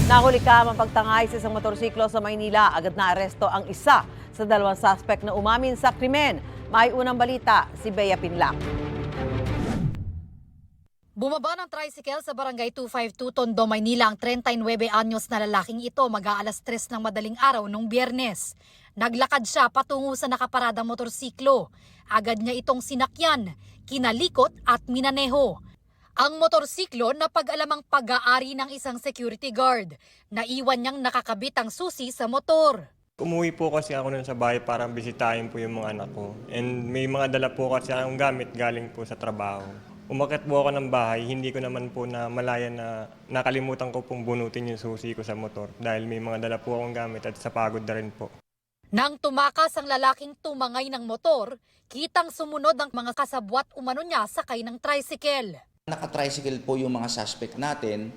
Nahuli ka mapagtangay sa isang motorsiklo sa Maynila. Agad na aresto ang isa sa dalawang suspect na umamin sa krimen. May unang balita, si Bea Pinlac. Bumaba ng tricycle sa Barangay 252, Tondo, Maynila ang 39 anyos na lalaking ito mag-aalas 3 ng madaling araw nung Biyernes. Naglakad siya patungo sa nakaparadang motorsiklo. Agad niya itong sinakyan, kinalikot at minaneho. Ang motorsiklo na pag-alamang pag-aari ng isang security guard. Naiwan niyang nakakabit ang susi sa motor. Umuwi po kasi ako nun sa bahay para bisitahin po yung mga anak ko. And may mga dala po kasi akong gamit galing po sa trabaho. Umakyat po ako ng bahay, hindi ko naman po na malaya na nakalimutan ko pong bunutin yung susi ko sa motor dahil may mga dala po akong gamit at sa pagod na rin po. Nang tumakas ang lalaking tumangay ng motor, kitang sumunod ang mga kasabwat umano niya sakay ng tricycle. Naka-tricycle po yung mga suspect natin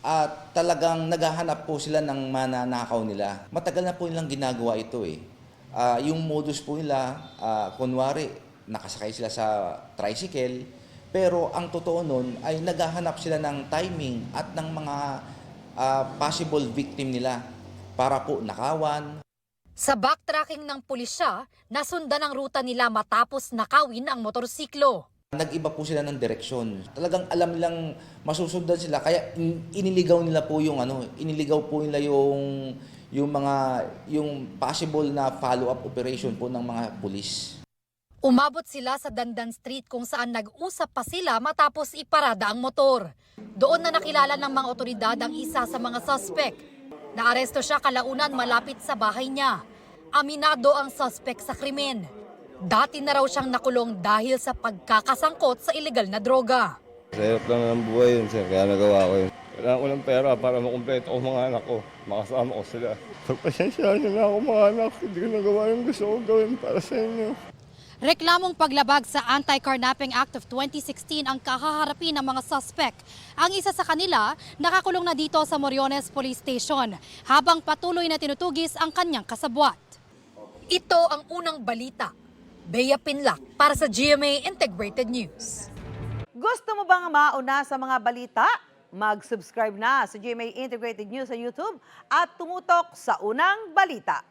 at talagang naghahanap po sila ng mananakaw nila. Matagal na po nilang ginagawa ito eh. Yung modus po nila, kunwari nakasakay sila sa tricycle, pero ang totoo nun ay naghahanap sila ng timing at ng mga possible victim nila para po nakawan. Sa backtracking ng pulisya, nasundan ang ruta nila matapos nakawin ang motorsiklo. Nag-iba po sila ng direksyon. Talagang alam nilang masusundan sila kaya iniligaw nila po yung iniligaw po nila yung possible na follow-up operation po ng mga pulis. Umabot sila sa Dandan Street kung saan nag-usap pa sila matapos iparada ang motor. Doon na nakilala ng mga otoridad ang isa sa mga suspect. Naaresto siya kalaunan malapit sa bahay niya. Aminado ang suspect sa krimen. Dati na raw siyang nakulong dahil sa pagkakasangkot sa ilegal na droga. Sa hirap lang ng buhay yun, sir, kaya nagawa ko yun. Kailangan ko ng pera para makumpleto ko mga anak ko, makasama ko sila. Pagpasensyaan niyo na ako mga anak, hindi ko nagawa yung gusto ko gawin para sa inyo. Reklamong paglabag sa Anti-Carnapping Act of 2016 ang kahaharapin ng mga suspect. Ang isa sa kanila, nakakulong na dito sa Moriones Police Station habang patuloy na tinutugis ang kanyang kasabwat. Ito ang unang balita. Bea Pinlac para sa GMA Integrated News. Gusto mo bang mauna sa mga balita? Mag-subscribe na sa GMA Integrated News sa YouTube at tumutok sa unang balita.